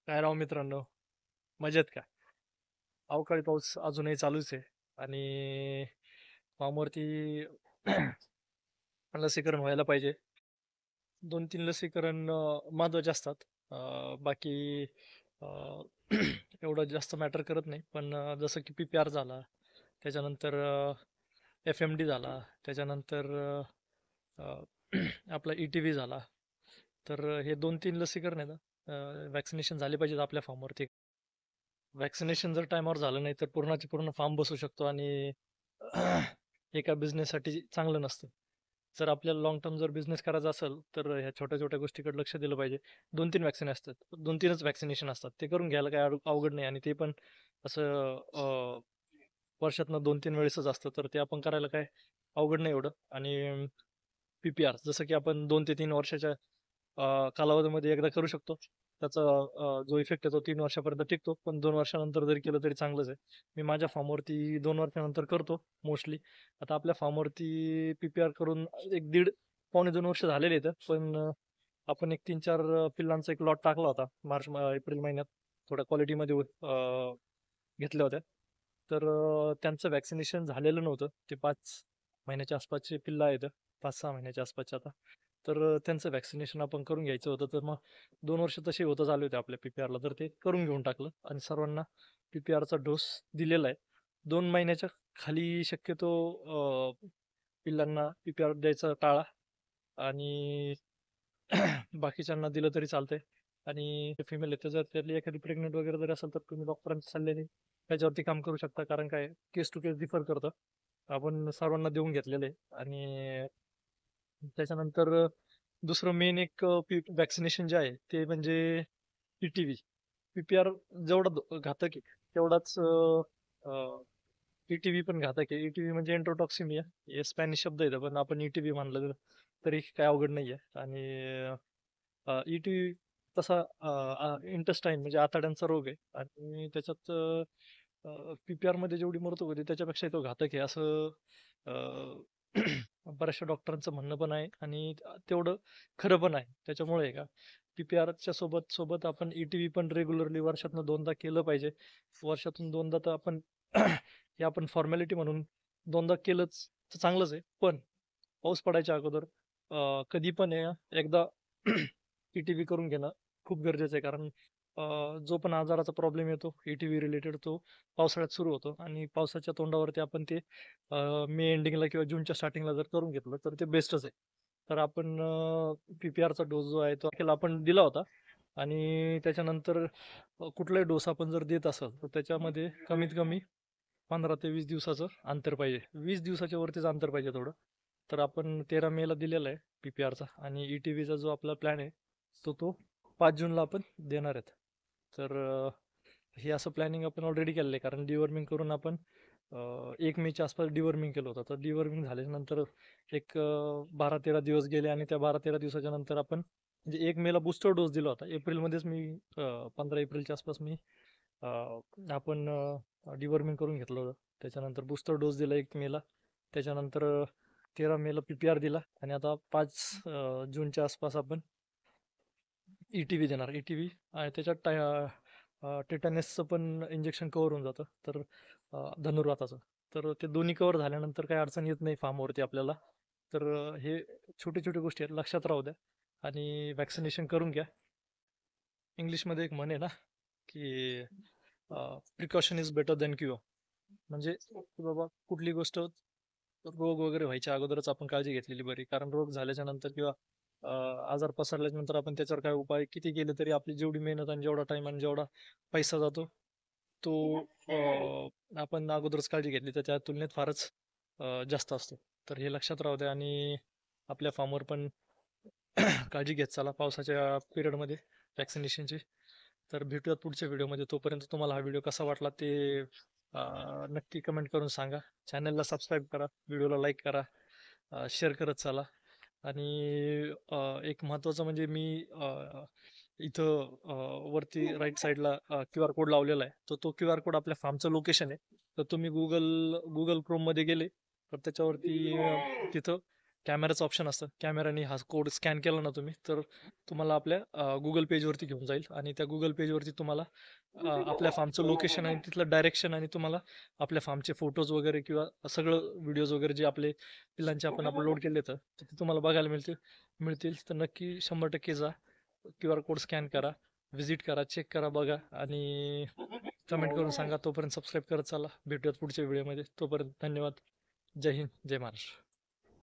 काय राव मित्रांनो, मजेत का? अवकाळी पाऊस अजूनही चालूच आहे आणि फॉर्मवरती लसीकरण व्हायला पाहिजे. 2-3 लसीकरण महत्त्वाचे असतात. बाकी अ, एवढं जास्त मॅटर करत नाही. पण जसं की पी-पी-आर झाला, त्याच्यानंतर एफ-एम-डी झाला, त्याच्यानंतर अ, आपला ई-टी-व्ही झाला. तर हे 2-3 लसीकरण आहेत व्हॅक्सिनेशन झाले पाहिजेत आपल्या फॉर्मवरती. व्हॅक्सिनेशन जर टाईमावर झालं नाही तर पूर्णचे पूर्ण फार्म बसू शकतो आणि एका बिझनेससाठी चांगलं नसतं. जर आपल्याला लाँग टर्म जर बिझनेस करायचा असेल, तर ह्या छोट्या-छोट्या गोष्टीकडे लक्ष दिलं पाहिजे. 2-3 व्हॅक्सिन असतात. 2-3च व्हॅक्सिनेशन असतात. ते करून घ्यायला काही अवघड नाही आणि ते पण असं वर्षातनं 2-3 वेळेसच असतं. तर ते आपण करायला काय अवघड नाही एवढं आणि पी-पी-आर जसं की आपण 2 ते 3 वर्षाच्या कालावधीमध्ये एकदा करू शकतो. त्याचा जो इफेक्ट आहे तो 3 वर्षापर्यंत टिकतो. पण 2 वर्षानंतर जरी केलं तरी चांगलंच आहे. मी माझ्या फॉर्मवरती 2 वर्षानंतर करतो मोस्टली. आता आपल्या फॉर्मवरती पी-पी-आर करून 1-1.5 पावणे 2 वर्ष झालेले आहेत. पण आपण एक 3-4 पिल्लांचा एक लॉट टाकला होता एप्रिल महिन्यात. थोड्या क्वालिटीमध्ये घेतल्या होत्या. तर त्यांचं व्हॅक्सिनेशन झालेलं नव्हतं. ते 5 महिन्याच्या आसपासची पिल्लं आहेत. 5-6 महिन्याच्या आसपासची आता. तर त्यांचं व्हॅक्सिनेशन आपण करून घ्यायचं होतं. तर मग 2 वर्ष तसे होतच आले होते आपल्या पी-पी-आरला. तर ते करून घेऊन टाकलं आणि सर्वांना पी-पी-आरचा डोस दिलेला आहे. 2 महिन्याच्या खाली शक्यतो पिल्लांना पी-पी-आर द्यायचा टाळा आणि बाकीच्यांना दिलं तरी चालतंय आणि फिमेल आहे, तर जर त्यातली एखादी प्रेग्नंट वगैरे जर असेल, तर तुम्ही डॉक्टरांच्या सल्ल्याने त्याच्यावरती काम करू शकता. कारण काय केस टू केस डिफर करतं. आपण सर्वांना देऊन घेतलेलं आहे आणि त्याच्यानंतर दुसरं मेन एक व्हॅक्सिनेशन जे आहे ते म्हणजे पी-टी-व्ही. पी-पी-आर जेवढा घातक आहे तेवढाच ई-टी-व्ही पण घातक आहे. ई-टी-व्ही म्हणजे एंट्रोटॉक्सिमिया. हे स्पॅनिश शब्द आहे, पण आपण ई-टी-व्ही म्हणलं तरी काही अवघड नाहीये आणि ई-टी-व्ही तसा इंटेस्टाईन म्हणजे आतड्यांचा रोग आहे आणि त्याच्यात पी-पी-आरमध्ये जेवढी मृत्यू होते त्याच्यापेक्षा तो घातक आहे असं अ, बऱ्याचशा डॉक्टरांचं म्हणणं पण आहे आणि तेवढं खरं पण आहे. त्याच्यामुळे आहे का पी-पी-आरच्या सोबत आपण ई-टी-व्ही पण रेग्युलरली वर्षातनं 2दा केलं पाहिजे. वर्षातून 2दा तर आपण हे आपण फॉर्मॅलिटी म्हणून 2दा केलंच तर चांगलंच आहे. पण पाऊस पडायच्या अगोदर कधी पण आहे ना, एकदा ई-टी-व्ही करून घेणं खूप गरजेचं आहे. कारण जो पण आजाराचा प्रॉब्लेम येतो ई-टी-व्ही रिलेटेड तो पावसाळ्यात सुरू होतो आणि पावसाच्या तोंडावरती आपण ते मे एंडिंगला किंवा जूनच्या स्टार्टिंगला जर करून घेतलं तर ते बेस्टच आहे. तर आपण पी-पी-आरचा डोस जो आहे तो अखेर आपण दिला होता आणि त्याच्यानंतर कुठलाही डोस आपण जर देत असाल तर त्याच्यामध्ये कमीत कमी 15 ते 20 दिवसाचं अंतर पाहिजे. 20 दिवसाच्या वरतीच अंतर पाहिजे थोडं. तर आपण 13 मेला दिलेला आहे पी-पी-आरचा आणि ई-टी-व्हीचा जो आपला प्लॅन आहे तो 5 जूनला आपण देणार आहेत. तर हे असं प्लॅनिंग आपण ऑलरेडी केलेलं आहे. कारण डिवॉर्मिंग करून आपण 1 मेच्या आसपास डिवॉर्मिंग केलं होतं. तर डिवॉर्मिंग झाल्यानंतर एक 12-13 दिवस गेले आणि त्या 12-13 दिवसाच्या नंतर आपण म्हणजे 1 मेला बूस्टर डोस दिला होता. एप्रिलमध्येच मी 15 एप्रिलच्या आसपास मी अ, आपण डिवॉर्मिंग करून घेतलं होतं. त्याच्यानंतर बूस्टर डोस दिला 1 मेला. त्याच्यानंतर 13 मेला पी-पी-आर दिला आणि आता 5 जूनच्या आसपास आपण ई-टी-व्ही देणार. ई-टी-व्ही आणि त्याच्यात टिटॅनसचं पण इंजेक्शन कव्हर होऊन जातं. तर धनुर्वाताचं. तर ते दोन्ही कव्हर झाल्यानंतर काही अडचण येत नाही फार्मवरती आपल्याला. तर हे छोटे-छोटे गोष्टी आहेत लक्षात राहू द्या आणि व्हॅक्सिनेशन करून घ्या. इंग्लिशमध्ये एक म्हण आहे ना, की precaution is better than cure. म्हणजे की बाबा कुठली गोष्ट रोग वगैरे व्हायच्या अगोदरच आपण काळजी घेतलेली बरी. कारण रोग झाल्याच्या नंतर किंवा आजार पसरल्याच्या नंतर आपण त्याच्यावर काय उपाय किती केले तरी आपली जेवढी मेहनत आणि जेवढा टाइम आणि जेवढा पैसा जातो तो आपण अगोदरच काळजी घेतली तर त्या तुलनेत फारच जास्त असतो. तर हे लक्षात राहू द्या आणि आपल्या फार्मवर पण काळजी घेत चला पावसाच्या पिरियडमध्ये व्हॅक्सिनेशनची. तर भेटूयात पुढच्या व्हिडिओमध्ये. तोपर्यंत तुम्हाला हा व्हिडिओ कसा वाटला ते नक्की कमेंट करून सांगा. चॅनलला सबस्क्राईब करा, व्हिडिओला लाईक करा, शेअर करत चला आणि एक महत्त्वाचं म्हणजे मी इथं वरती राईट साईडला QR कोड लावलेला आहे. तर तो QR कोड आपल्या फार्मचं लोकेशन आहे. तर तुम्ही गुगल क्रोममध्ये गेले तर त्याच्यावरती तिथं कॅमेराचं ऑप्शन असतं. कॅमेराने हा कोड स्कॅन केला ना तुम्ही, तर तुम्हाला आपल्या Google पेजवरती घेऊन जाईल आणि त्या Google पेजवरती तुम्हाला आपल्या फार्मचं लोकेशन आणि तिथलं डायरेक्शन आणि तुम्हाला आपल्या फार्मचे फोटोज वगैरे किंवा सगळं व्हिडिओज वगैरे जे आपले पिल्लांचे आपण अपलोड केले तर ते तुम्हाला बघायला मिळतील. तर नक्की 100% जा. QR कोड स्कॅन करा, व्हिजिट करा, चेक करा, बघा आणि कमेंट करून सांगा. तोपर्यंत सबस्क्राईब करत चला. भेटूयात पुढच्या व्हिडिओमध्ये. तोपर्यंत धन्यवाद. जय हिंद, जय महाराष्ट्र.